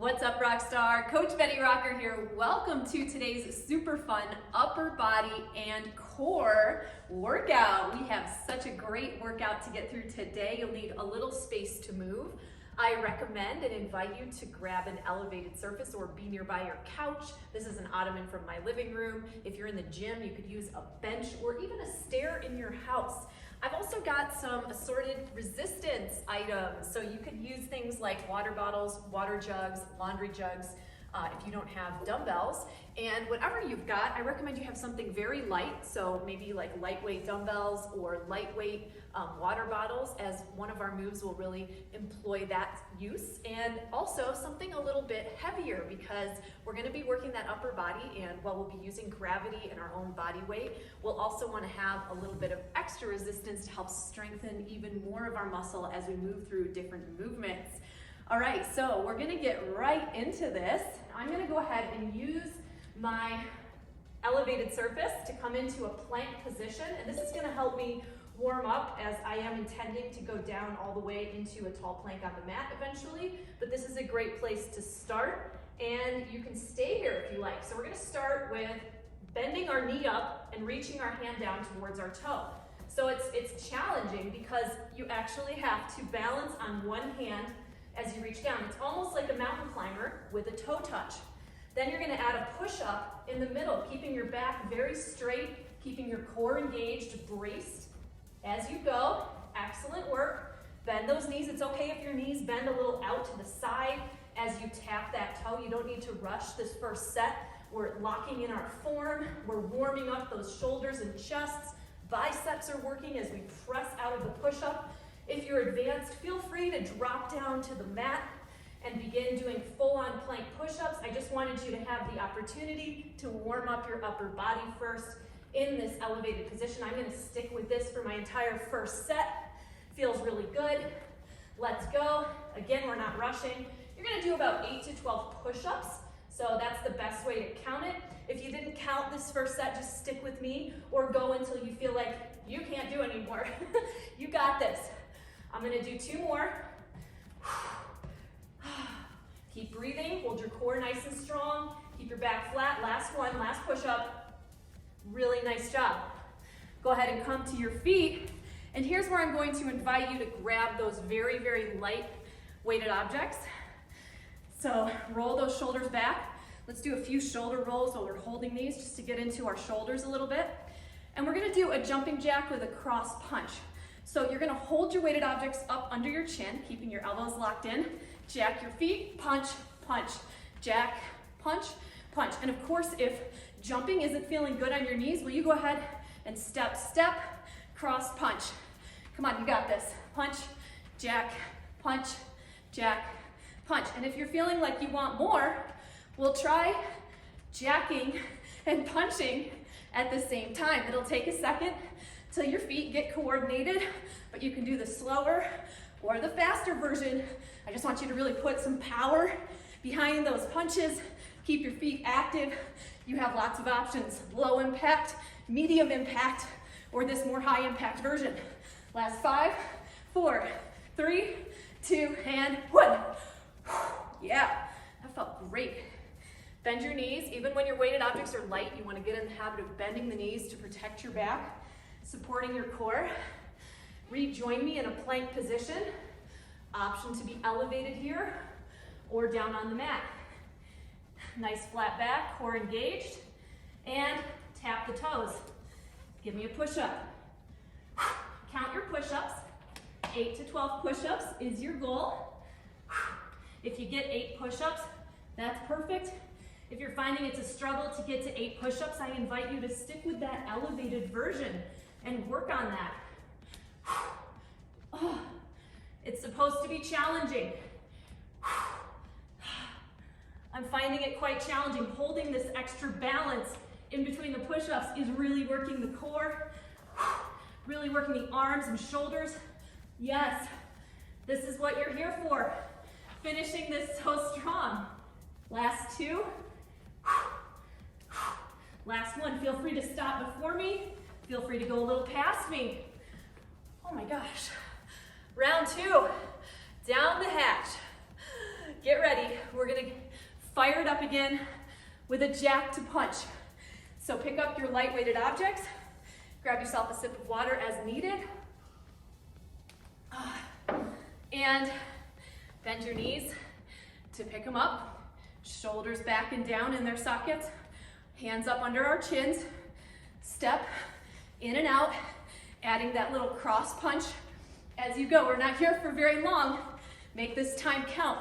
What's up, Rockstar? Coach Betty Rocker here. Welcome to today's super fun upper body and core workout. We have such a great workout to get through today. You'll need a little space to move. I recommend and invite you to grab an elevated surface or be nearby your couch. This is an ottoman from my living room. If you're in the gym, you could use a bench or even a stair in your house. I've also got some assorted resistance items. So you could use things like water bottles, water jugs, laundry jugs, if you don't have dumbbells. And whatever you've got, I recommend you have something very light. So maybe like lightweight dumbbells or lightweight water bottles, as one of our moves will really employ that use. And also something a little bit heavier, because we're gonna be working that upper body, and while we'll be using gravity and our own body weight, we'll also wanna have a little bit of extra resistance to help strengthen even more of our muscle as we move through different movements. All right, so we're gonna get right into this. I'm gonna go ahead and use my elevated surface to come into a plank position, and this is gonna help me warm up as I am intending to go down all the way into a tall plank on the mat eventually, but this is a great place to start, and you can stay here if you like. So we're gonna start with bending our knee up and reaching our hand down towards our toe. So it's challenging because you actually have to balance on one hand as you reach down. It's almost like a mountain climber with a toe touch. Then you're gonna add a push-up in the middle, keeping your back very straight, keeping your core engaged, braced as you go. Excellent work. Bend those knees. It's okay if your knees bend a little out to the side as you tap that toe. You don't need to rush this first set. We're locking in our form. We're warming up those shoulders and chests. Biceps are working as we press out of the push-up. If you're advanced, feel free to drop down to the mat and begin doing full-on plank push-ups. I just wanted you to have the opportunity to warm up your upper body first in this elevated position. I'm gonna stick with this for my entire first set. Feels really good. Let's go. Again, we're not rushing. You're gonna do about 8 to 12 push-ups. So that's the best way to count it. If you didn't count this first set, just stick with me or go until you feel like you can't do anymore. You got this. I'm gonna do 2 more. Keep breathing, hold your core nice and strong. Keep your back flat. Last one, last push-up. Really nice job. Go ahead and come to your feet. And here's where I'm going to invite you to grab those very, very light weighted objects. So roll those shoulders back. Let's do a few shoulder rolls while we're holding these, just to get into our shoulders a little bit. And we're gonna do a jumping jack with a cross punch. So you're gonna hold your weighted objects up under your chin, keeping your elbows locked in. Jack your feet, punch, punch, jack, punch, punch. And of course, if jumping isn't feeling good on your knees, will you go ahead and step, step, cross, punch. Come on, you got this. Punch, jack, punch, jack, punch. And if you're feeling like you want more, we'll try jacking and punching at the same time. It'll take a second till your feet get coordinated, but you can do the slower or the faster version. I just want you to really put some power behind those punches. Keep your feet active. You have lots of options: low impact, medium impact, or this more high impact version. Last 5, 4, 3, 2, and 1. Yeah, that felt great. Bend your knees. Even when your weighted objects are light, you want to get in the habit of bending the knees to protect your back, supporting your core. Rejoin me in a plank position. Option to be elevated here or down on the mat. Nice flat back, core engaged, and tap the toes. Give me a push-up. Count your push-ups. 8 to 12 push-ups is your goal. If you get 8 push-ups, that's perfect. If you're finding it's a struggle to get to 8 push-ups, I invite you to stick with that elevated version and work on that. Oh, it's supposed to be challenging. I'm finding it quite challenging. Holding this extra balance in between the push-ups is really working the core, really working the arms and shoulders. Yes, this is what you're here for. Finishing this so strong. Last 2. Last one. Feel free to stop before me. Feel free to go a little past me. Oh my gosh. Round 2. Down the hatch. Get ready. We're gonna fire it up again with a jack to punch. So pick up your light weighted objects, grab yourself a sip of water as needed, and bend your knees to pick them up, shoulders back and down in their sockets, hands up under our chins, step in and out, adding that little cross punch as you go. We're not here for very long. Make this time count.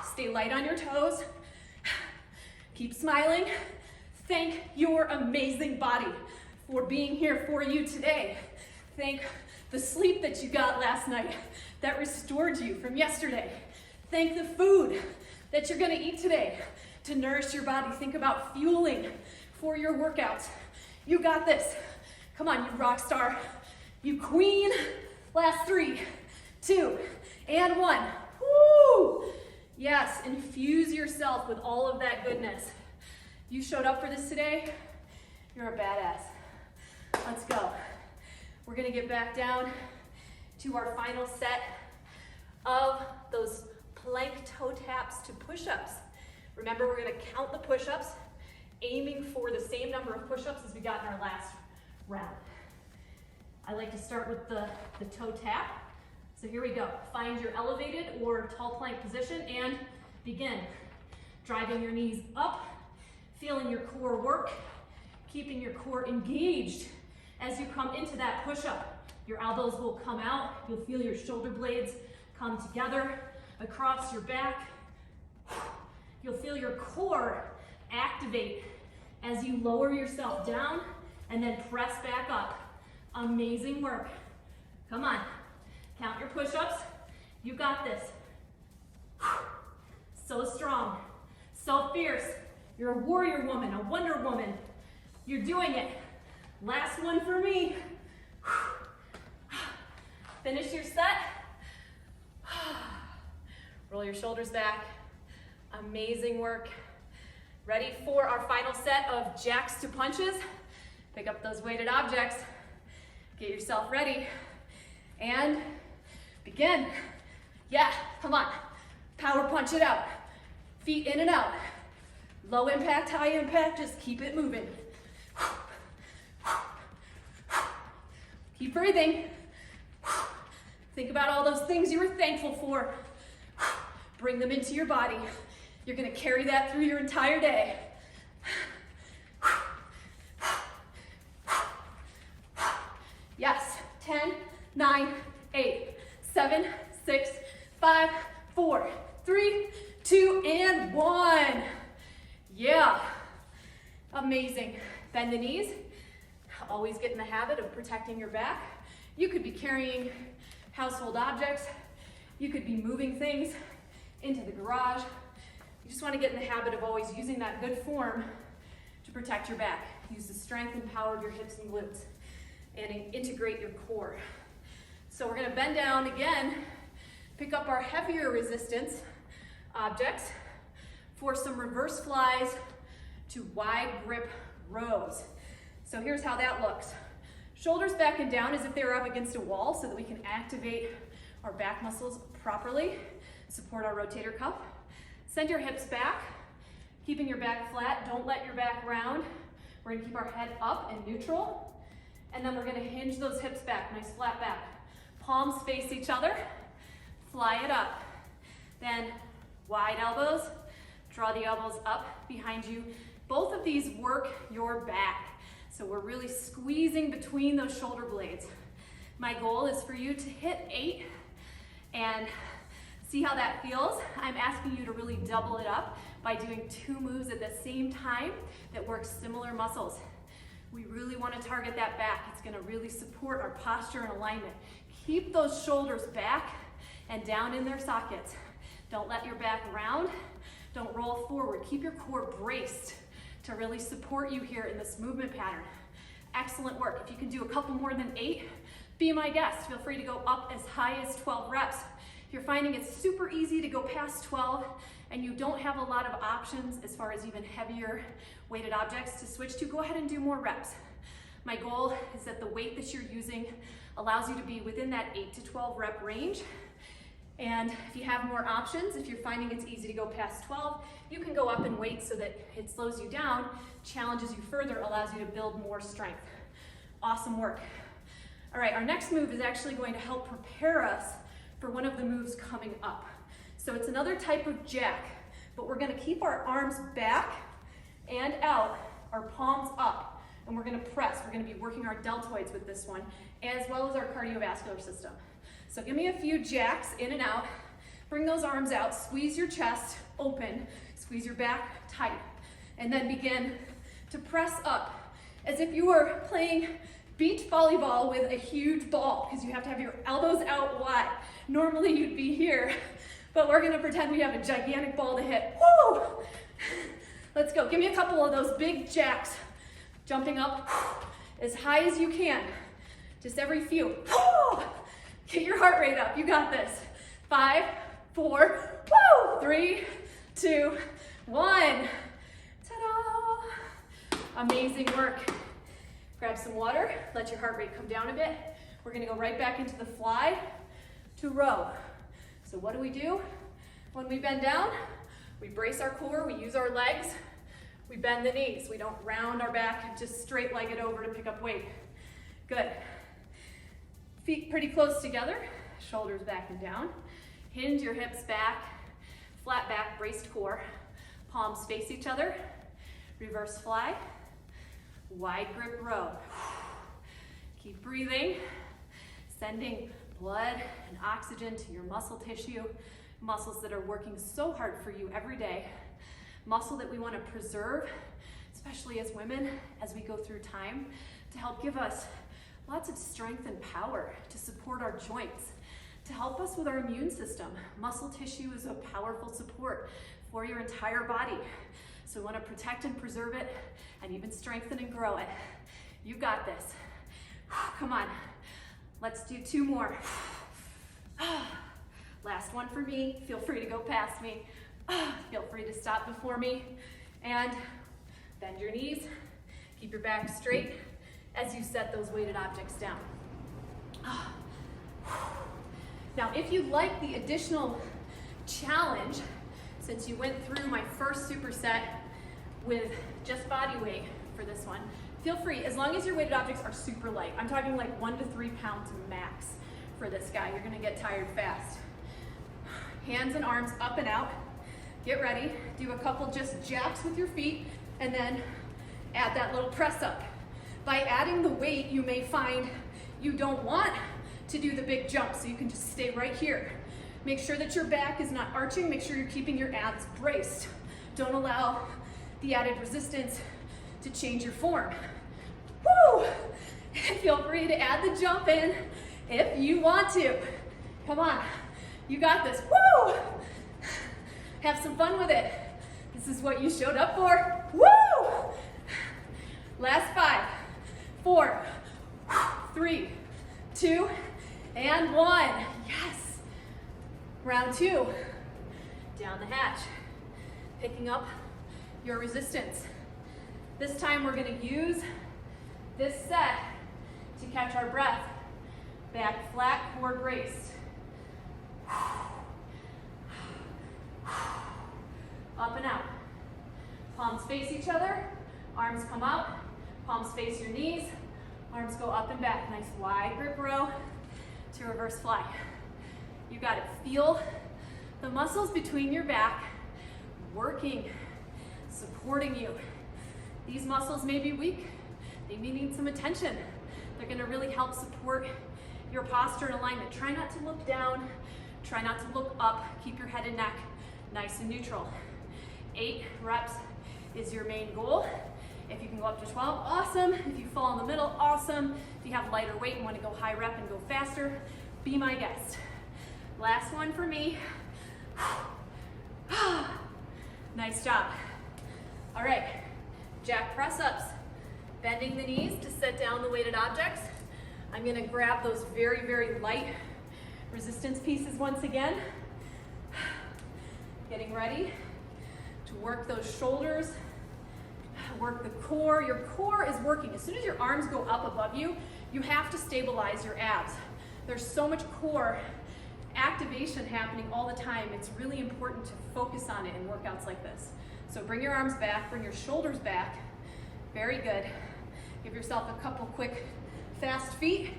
Stay light on your toes. Keep smiling. Thank your amazing body for being here for you today. Thank the sleep that you got last night that restored you from yesterday. Thank the food that you're gonna eat today to nourish your body. Think about fueling for your workouts. You got this. Come on, you rock star. You queen. Last 3, 2, and 1. Woo! Yes, infuse yourself with all of that goodness. You showed up for this today, you're a badass. Let's go. We're gonna get back down to our final set of those plank toe taps to push-ups. Remember, we're gonna count the push-ups, aiming for the same number of push-ups as we got in our last round. I like to start with the toe tap. So here we go. Find your elevated or tall plank position and begin. Driving your knees up, feeling your core work, keeping your core engaged as you come into that push-up. Your elbows will come out. You'll feel your shoulder blades come together across your back. You'll feel your core activate as you lower yourself down and then press back up. Amazing work. Come on. Count your push-ups. You got this. So strong. So fierce. You're a warrior woman, a wonder woman. You're doing it. Last one for me. Finish your set. Roll your shoulders back. Amazing work. Ready for our final set of jacks to punches. Pick up those weighted objects. Get yourself ready and begin. Yeah, come on. Power punch it out. Feet in and out. Low impact, high impact, just keep it moving. Keep breathing. Think about all those things you were thankful for. Bring them into your body. You're gonna carry that through your entire day. Yes, 10, 9, 8, 7, 6, 5, 4, 3, 2, and 1. Yeah, amazing. Bend the knees. Always get in the habit of protecting your back. You could be carrying household objects. You could be moving things into the garage. You just want to get in the habit of always using that good form to protect your back. Use the strength and power of your hips and glutes and integrate your core. So we're going to bend down again, pick up our heavier resistance objects for some reverse flies to wide grip rows. So here's how that looks. Shoulders back and down as if they were up against a wall so that we can activate our back muscles properly, support our rotator cuff. Send your hips back, keeping your back flat. Don't let your back round. We're gonna keep our head up and neutral. And then we're gonna hinge those hips back, nice flat back. Palms face each other, fly it up. Then wide elbows, draw the elbows up behind you. Both of these work your back. So we're really squeezing between those shoulder blades. My goal is for you to hit 8 and see how that feels. I'm asking you to really double it up by doing 2 moves at the same time that work similar muscles. We really want to target that back. It's going to really support our posture and alignment. Keep those shoulders back and down in their sockets. Don't let your back round. Don't roll forward. Keep your core braced to really support you here in this movement pattern. Excellent work. If you can do a couple more than 8, be my guest. Feel free to go up as high as 12 reps. If you're finding it's super easy to go past 12 and you don't have a lot of options as far as even heavier weighted objects to switch to, go ahead and do more reps. My goal is that the weight that you're using allows you to be within that 8 to 12 rep range. And if you have more options, if you're finding it's easy to go past 12, you can go up and wait so that it slows you down, challenges you further, allows you to build more strength. Awesome work. All right, our next move is actually going to help prepare us for one of the moves coming up. So it's another type of jack, but we're gonna keep our arms back and out, our palms up, and we're gonna press. We're gonna be working our deltoids with this one, as well as our cardiovascular system. So give me a few jacks in and out. Bring those arms out, squeeze your chest open, squeeze your back tight, and then begin to press up as if you were playing beach volleyball with a huge ball, because you have to have your elbows out wide. Normally you'd be here, but we're gonna pretend we have a gigantic ball to hit. Woo! Let's go. Give me a couple of those big jacks. Jumping up as high as you can. Just every few. Woo! Get your heart rate up. You got this. 5, 4, woo! 3, 2, 1. Ta-da! Amazing work. Grab some water. Let your heart rate come down a bit. We're gonna go right back into the fly to row. So what do? When we bend down, we brace our core, we use our legs, we bend the knees. We don't round our back, just straight leg it over to pick up weight. Good. Feet pretty close together, shoulders back and down. Hinge your hips back, flat back, braced core. Palms face each other. Reverse fly. Wide grip row. Keep breathing, sending blood and oxygen to your muscle tissue, muscles that are working so hard for you every day, muscle that we want to preserve, especially as women, as we go through time, to help give us lots of strength and power to support our joints, to help us with our immune system. Muscle tissue is a powerful support for your entire body. So we want to protect and preserve it and even strengthen and grow it. You got this. Come on. Let's do 2 more. Last one for me. Feel free to go past me. Feel free to stop before me. And bend your knees. Keep your back straight as you set those weighted objects down. Now, if you like the additional challenge, since you went through my first superset with just body weight for this one, feel free, as long as your weighted objects are super light. I'm talking like 1 to 3 pounds max for this guy. You're gonna get tired fast. Hands and arms up and out. Get ready. Do a couple just jacks with your feet and then add that little press up. By adding the weight, you may find you don't want to do the big jump, so you can just stay right here. Make sure that your back is not arching. Make sure you're keeping your abs braced. Don't allow the added resistance to change your form. Woo! Feel free to add the jump in if you want to. Come on, you got this. Woo! Have some fun with it. This is what you showed up for. Woo! Last 5, 4, 3, 2, and 1. Yes. Round 2, down the hatch, picking up your resistance. This time we're gonna use this set to catch our breath. Back flat, core braced. Up and out. Palms face each other, arms come out, palms face your knees, arms go up and back. Nice wide grip row to reverse fly. You got to feel the muscles between your back working, supporting you. These muscles may be weak. They may need some attention. They're going to really help support your posture and alignment. Try not to look down. Try not to look up. Keep your head and neck nice and neutral. 8 reps is your main goal. If you can go up to 12, awesome. If you fall in the middle, awesome. If you have lighter weight and want to go high rep and go faster, be my guest. Last one for me. Nice job. All right, jack press ups. Bending the knees to set down the weighted objects. I'm gonna grab those very, very light resistance pieces once again. Getting ready to work those shoulders, work the core. Your core is working. As soon as your arms go up above you, you have to stabilize your abs. There's so much core activation happening all the time. It's really important to focus on it in workouts like this. So bring your arms back, bring your shoulders back. Very good. Give yourself a couple quick, fast feet,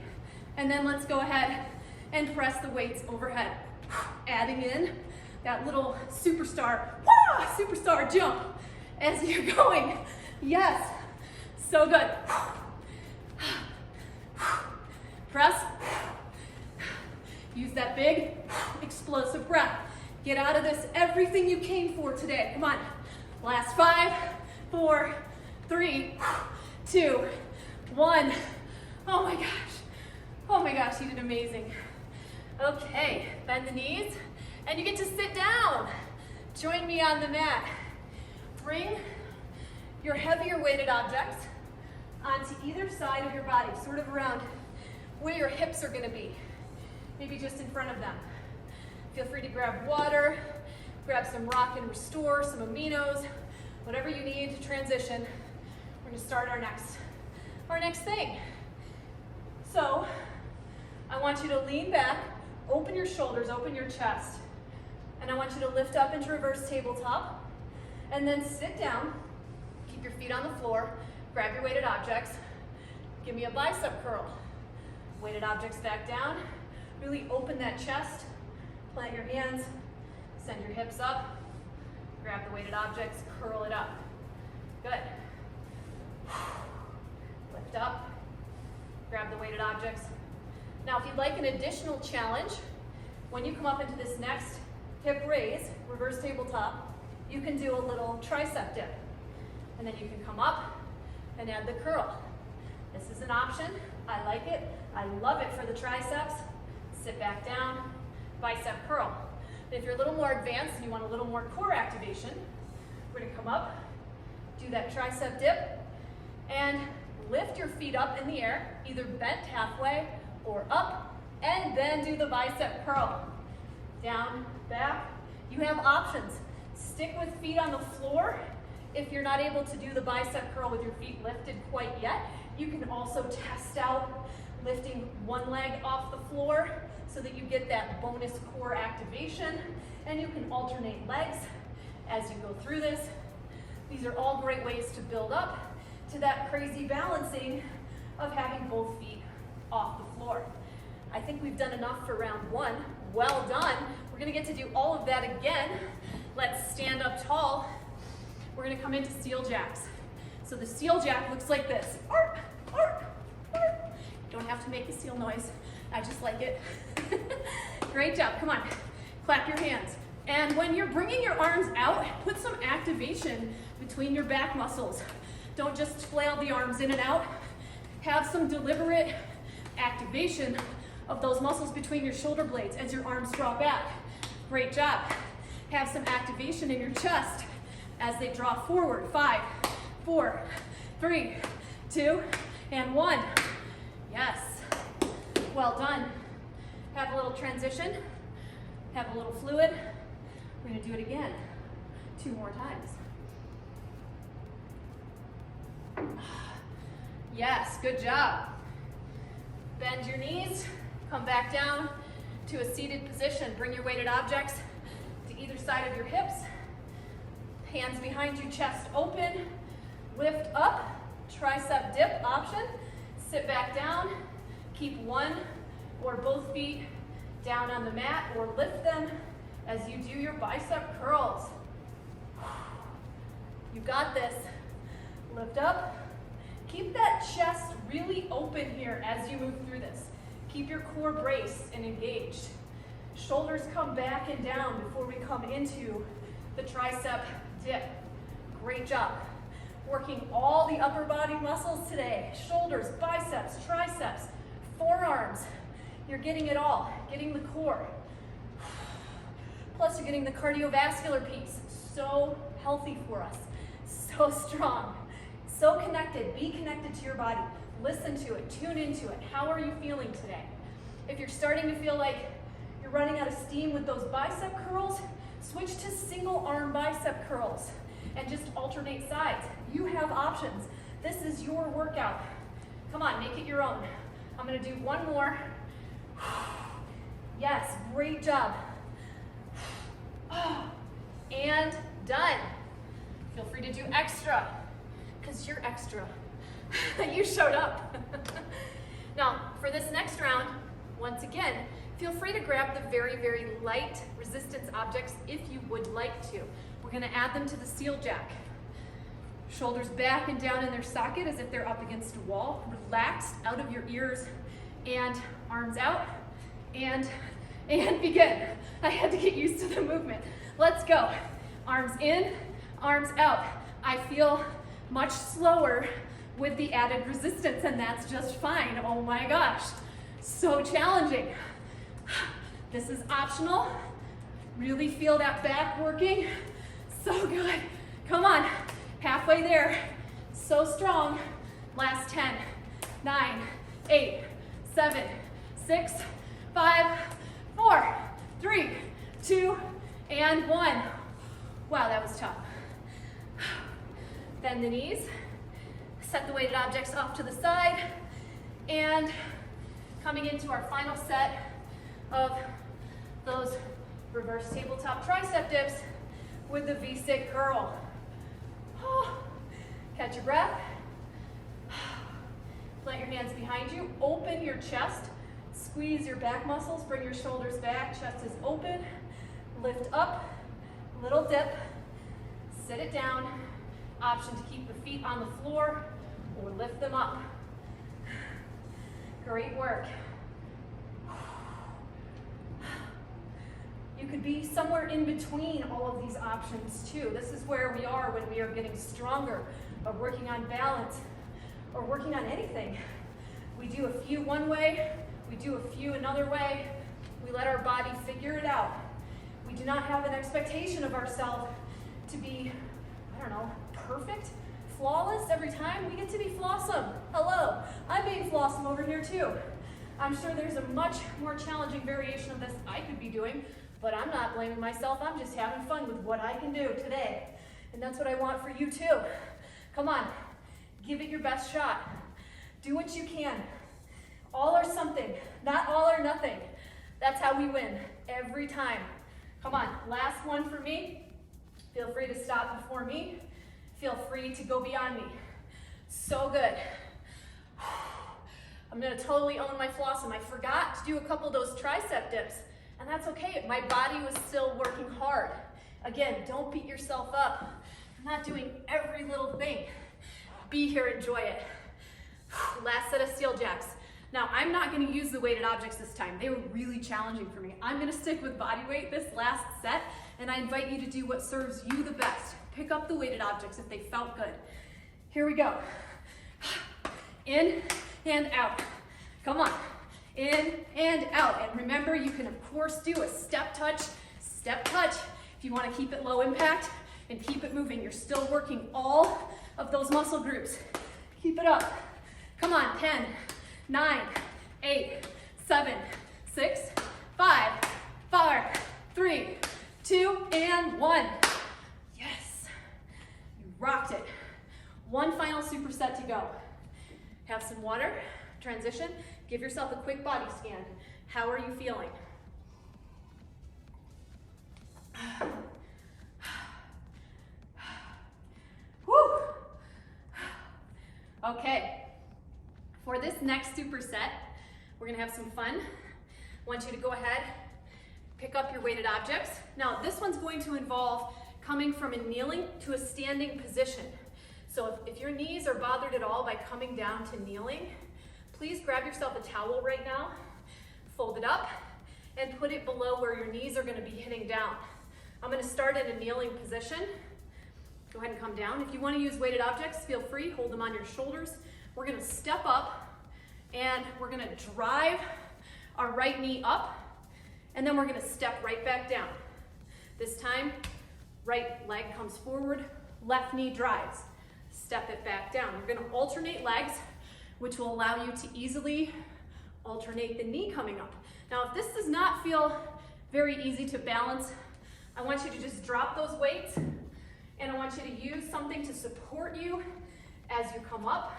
and then let's go ahead and press the weights overhead. Adding in that little superstar jump as you're going. Yes, so good. Press. Use that big, explosive breath. Get out of this everything you came for today. Come on. Last 5, 4, 3, 2, 1. Oh my gosh. Oh my gosh, you did amazing. Okay, bend the knees, and you get to sit down. Join me on the mat. Bring your heavier weighted objects onto either side of your body, sort of around where your hips are gonna be. Maybe just in front of them. Feel free to grab water, grab some rock and restore, some aminos, whatever you need to transition. We're gonna start our next thing. So, I want you to lean back, open your shoulders, open your chest, and I want you to lift up into reverse tabletop, and then sit down, keep your feet on the floor, grab your weighted objects, give me a bicep curl. Weighted objects back down, really open that chest, plant your hands, send your hips up, grab the weighted objects, curl it up. Good. Lift up, grab the weighted objects. Now, if you'd like an additional challenge, when you come up into this next hip raise, reverse tabletop, you can do a little tricep dip. And then you can come up and add the curl. This is an option. I like it. I love it for the triceps. Sit back down, bicep curl. But if you're a little more advanced and you want a little more core activation, we're gonna come up, do that tricep dip, and lift your feet up in the air, either bent halfway or up, and then do the bicep curl. Down, back. You have options. Stick with feet on the floor. If you're not able to do the bicep curl with your feet lifted quite yet, you can also test out lifting one leg off the floor so that you get that bonus core activation, and you can alternate legs as you go through this. These are all great ways to build up to that crazy balancing of having both feet off the floor. I think we've done enough for round 1. Well done. We're gonna get to do all of that again. Let's stand up tall. We're gonna come into seal jacks. So the seal jack looks like this. Arp, arp, arp. You don't have to make a seal noise. I just like it. Great job, come on. Clap your hands. And when you're bringing your arms out, put some activation between your back muscles. Don't just flail the arms in and out. Have some deliberate activation of those muscles between your shoulder blades as your arms draw back. Great job. Have some activation in your chest as they draw forward. 5, 4, 3, 2, and 1. Yes. Well done. Have a little transition. Have a little fluid. We're going to do it again 2 more times. Yes, good job. Bend your knees. Come back down to a seated position. Bring your weighted objects to either side of your hips. Hands behind you, chest open. Lift up, tricep dip option. Sit back down. Keep one or both feet down on the mat, or lift them as you do your bicep curls. You got this. Lift up. Keep that chest really open here as you move through this. Keep your core braced and engaged. Shoulders come back and down before we come into the tricep dip. Great job. Working all the upper body muscles today. Shoulders, biceps, triceps, forearms. You're getting it all, getting the core. Plus you're getting the cardiovascular piece. So healthy for us, so strong, so connected. Be connected to your body. Listen to it, tune into it. How are you feeling today? If you're starting to feel like you're running out of steam with those bicep curls, switch to single arm bicep curls and just alternate sides. You have options. This is your workout. Come on, make it your own. I'm gonna do one more. Yes, great job. And done. Feel free to do extra, because you're extra. You showed up. Now, for this next round, once again, feel free to grab the very, very light resistance objects if you would like to. We're gonna add them to the seal jack. Shoulders back and down in their socket as if they're up against a wall. Relaxed out of your ears, and arms out, and begin. I had to get used to the movement. Let's go. Arms in, arms out. I feel much slower with the added resistance, and that's just fine. Oh my gosh, so challenging. This is optional. Really feel that back working. So good. Come on, halfway there. So strong. Last 10, 9, 8, 7, 6, 5, 4, 3, 2, and 1. Wow, that was tough. Bend the knees. Set the weighted objects off to the side, and coming into our final set of those reverse tabletop tricep dips with the V-sit curl. Catch your breath. Plant your hands behind you. Open your chest. Squeeze your back muscles. Bring your shoulders back. Chest is open. Lift up. Little dip. Sit it down. Option to keep the feet on the floor or lift them up. Great work. You could be somewhere in between all of these options too. This is where we are when we are getting stronger, or working on balance, or working on anything. We do a few one way, we do a few another way. We let our body figure it out. We do not have an expectation of ourselves to be, I don't know, perfect, flawless every time. We get to be flawsome. Hello, I'm being flawsome over here too. I'm sure there's a much more challenging variation of this I could be doing, but I'm not blaming myself. I'm just having fun with what I can do today. And that's what I want for you too. Come on, give it your best shot. Do what you can. All or something, not all or nothing. That's how we win every time. Come on, last one for me. Feel free to stop before me. Feel free to go beyond me. So good. I'm gonna totally own my flossum. I forgot to do a couple of those tricep dips, and that's okay. My body was still working hard. Again, don't beat yourself up. I'm not doing every little thing. Be here, enjoy it. Last set of seal jacks. Now, I'm not gonna use the weighted objects this time. They were really challenging for me. I'm gonna stick with body weight this last set, and I invite you to do what serves you the best. Pick up the weighted objects if they felt good. Here we go. In and out. Come on. In and out. And remember, you can of course do a step touch, if you want to keep it low impact and keep it moving. You're still working all of those muscle groups. Keep it up. Come on, 10, 9, 8, 7, 6, 5, 4, 3, 2, and 1. Yes, you rocked it. One final superset to go. Have some water, transition, give yourself a quick body scan. How are you feeling? Whew. Okay, for this next superset, we're gonna have some fun. I want you to go ahead, pick up your weighted objects. Now, this one's going to involve coming from a kneeling to a standing position. So if your knees are bothered at all by coming down to kneeling, please grab yourself a towel right now, fold it up, and put it below where your knees are gonna be hitting down. I'm gonna start in a kneeling position. Go ahead and come down. If you wanna use weighted objects, feel free, hold them on your shoulders. We're gonna step up, and we're gonna drive our right knee up, and then we're gonna step right back down. This time, right leg comes forward, left knee drives. Step it back down. You're gonna alternate legs, which will allow you to easily alternate the knee coming up. Now, if this does not feel very easy to balance, I want you to just drop those weights, and I want you to use something to support you as you come up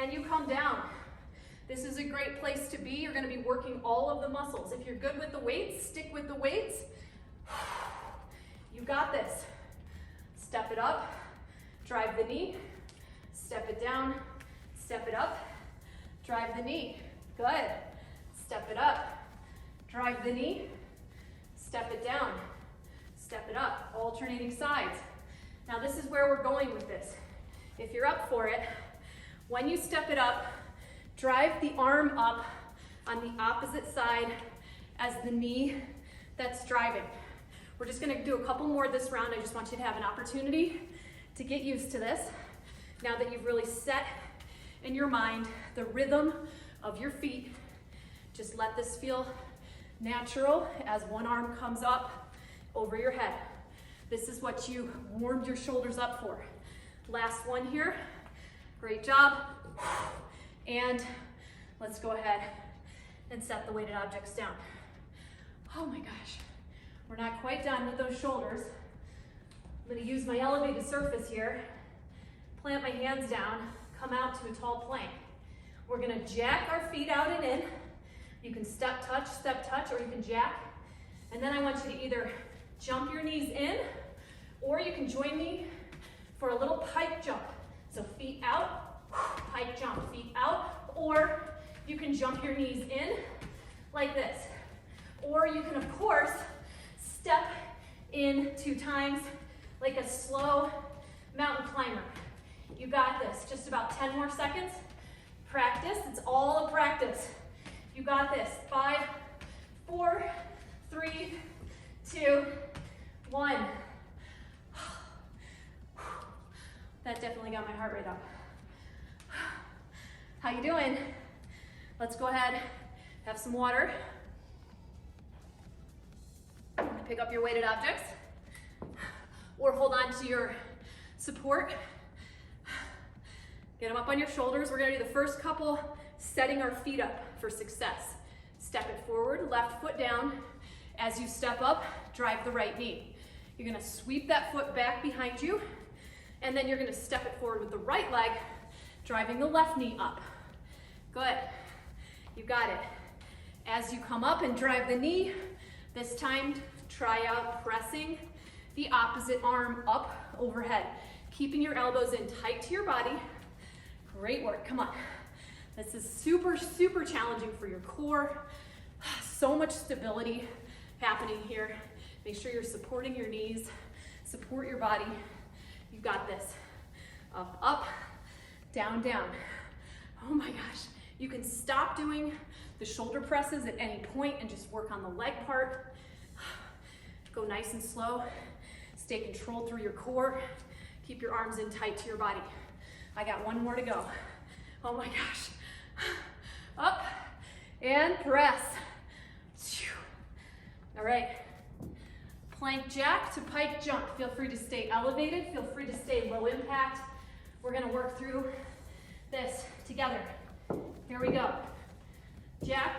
and you come down. This is a great place to be. You're gonna be working all of the muscles. If you're good with the weights, stick with the weights. You got this. Step it up, drive the knee, step it down, step it up, drive the knee. Good. Step it up, drive the knee, step it down, step it up, alternating sides. Now this is where we're going with this. If you're up for it, when you step it up, drive the arm up on the opposite side as the knee that's driving. We're just gonna do a couple more this round. I just want you to have an opportunity to get used to this. Now that you've really set in your mind the rhythm of your feet, just let this feel natural as one arm comes up over your head. This is what you warmed your shoulders up for. Last one here. Great job. And let's go ahead and set the weighted objects down. Oh my gosh. We're not quite done with those shoulders. I'm gonna use my elevated surface here, plant my hands down, come out to a tall plank. We're gonna jack our feet out and in. You can step touch, or you can jack. And then I want you to either jump your knees in, or you can join me for a little pike jump. So feet out, pike jump, feet out, or you can jump your knees in like this. Or you can, of course, step in 2 times like a slow mountain climber. You got this. Just about 10 more seconds. Practice. It's all a practice. You got this. 5, 4, 3, 2, 1. That definitely got my heart rate up. How you doing? Let's go ahead, have some water. Pick up your weighted objects, or hold on to your support. Get them up on your shoulders. We're gonna do the first couple setting our feet up for success. Step it forward, left foot down. As you step up, drive the right knee. You're gonna sweep that foot back behind you, and then you're gonna step it forward with the right leg, driving the left knee up. Good, you got it. As you come up and drive the knee, this time try out pressing the opposite arm up overhead, keeping your elbows in tight to your body. Great work, come on. This is super, super challenging for your core. So much stability happening here. Make sure you're supporting your knees, support your body. You got this. Up, up, down, down. Oh my gosh. You can stop doing the shoulder presses at any point and just work on the leg part. Go nice and slow. Stay controlled through your core. Keep your arms in tight to your body. I got one more to go. Oh my gosh. Up and press. All right. Plank jack to pike jump. Feel free to stay elevated. Feel free to stay low impact. We're gonna work through this together. Here we go. Jack,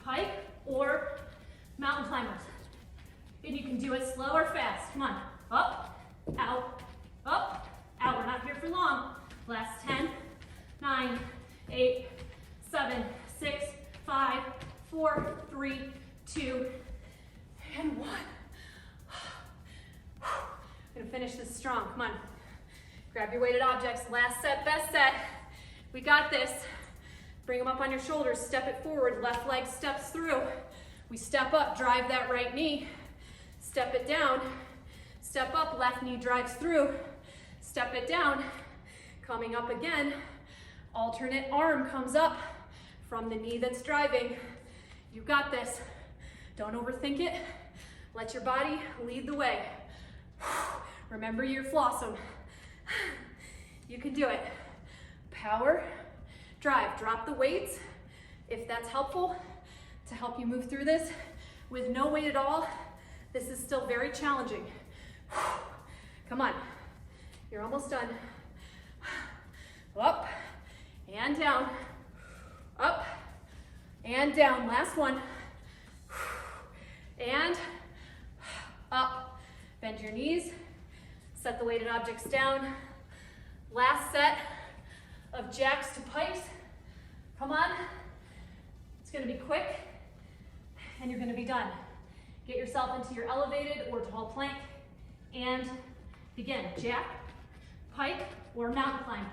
pike, or mountain climbers. And you can do it slow or fast. Come on. Up, out, up, out. We're not here for long. Last 10, 9, 8, 7, 6, 5, 4, 3, 2, and 1. We're gonna finish this strong. Come on. Grab your weighted objects. Last set, best set. We got this. Bring them up on your shoulders. Step it forward. Left leg steps through. We step up, drive that right knee. Step it down. Step up, left knee drives through. Step it down. Coming up again. Alternate arm comes up from the knee that's driving. You got this. Don't overthink it. Let your body lead the way. Remember your flossum. You can do it. Power, drive. Drop the weights if that's helpful to help you move through this. With no weight at all, this is still very challenging. Come on. You're almost done. Up and down. Up and down. Last one. And up. Bend your knees. Set the weighted objects down. Last set of jacks to pikes Come on. It's gonna be quick and you're gonna be done. Get yourself into your elevated or tall plank and begin. Jack, pike, or mountain climb.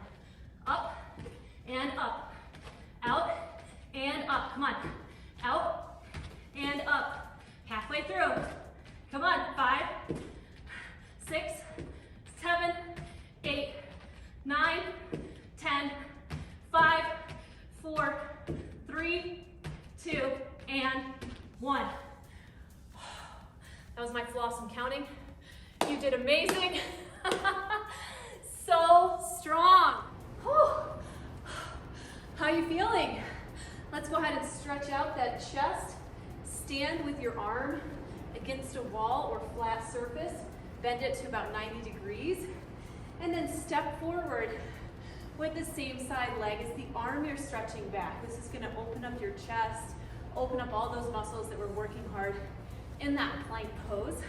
Up and up. Out and up. Come on. Out and up. Halfway through. Come on. 5, 6, 7, 8, 9, 10, 5, 4, 3, 2, and 1. That was my floss in counting. You did amazing. So strong. Whew. How are you feeling? Let's go ahead and stretch out that chest. Stand with your arm against a wall or flat surface. Bend it to about 90 degrees. And then step forward with the same side leg as the arm you're stretching back. This is gonna open up your chest, open up all those muscles that we're working hard in that plank pose.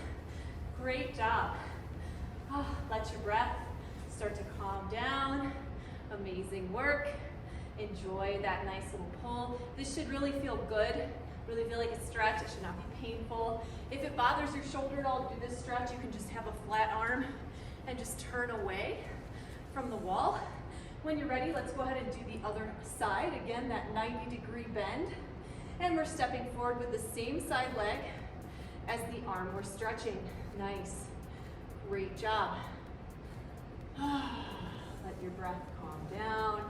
Great job. Oh, let your breath start to calm down. Amazing work. Enjoy that nice little pull. This should really feel good, really feel like a stretch. It should not be painful. If it bothers your shoulder at all to do this stretch, you can just have a flat arm and just turn away from the wall. When you're ready, let's go ahead and do the other side. Again, that 90-degree bend. And we're stepping forward with the same side leg as the arm we're stretching. Nice. Great job. Let your breath calm down.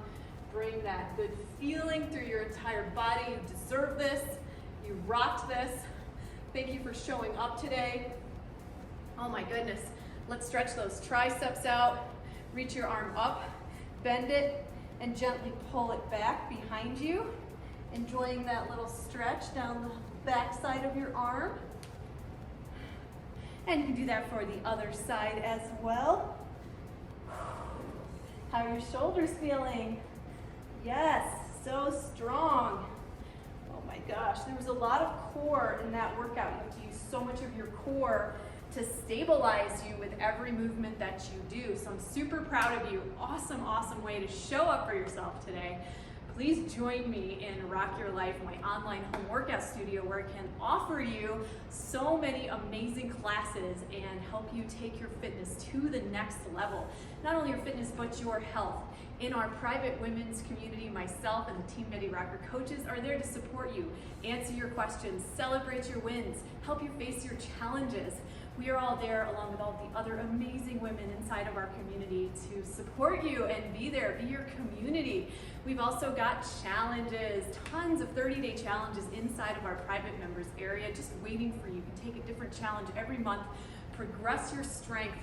Bring that good feeling through your entire body. You deserve this. You rocked this. Thank you for showing up today. Oh my goodness. Let's stretch those triceps out. Reach your arm up, bend it, and gently pull it back behind you. Enjoying that little stretch down the back side of your arm. And you can do that for the other side as well. How are your shoulders feeling? Yes, so strong. Oh my gosh, there was a lot of core in that workout. You have to use so much of your core to stabilize you with every movement that you do. So I'm super proud of you. Awesome, awesome way to show up for yourself today. Please join me in Rock Your Life, my online home workout studio, where I can offer you so many amazing classes and help you take your fitness to the next level. Not only your fitness, but your health. In our private women's community, myself and the Team Betty Rocker coaches are there to support you, answer your questions, celebrate your wins, help you face your challenges. We are all there along with all the other amazing women inside of our community to support you and be there, be your community. We've also got challenges, tons of 30-day challenges inside of our private members area just waiting for you. You can take a different challenge every month, progress your strength.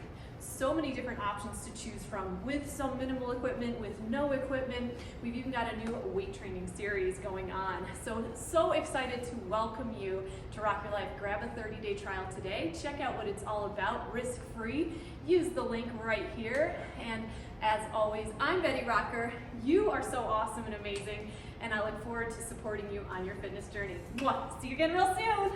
So many different options to choose from, with some minimal equipment, with no equipment. We've even got a new weight training series going on. So excited to welcome you to Rock Your Life. Grab a 30-day trial today. Check out what it's all about, risk-free. Use the link right here. And as always, I'm Betty Rocker. You are so awesome and amazing, and I look forward to supporting you on your fitness journey. Mwah. See you again real soon.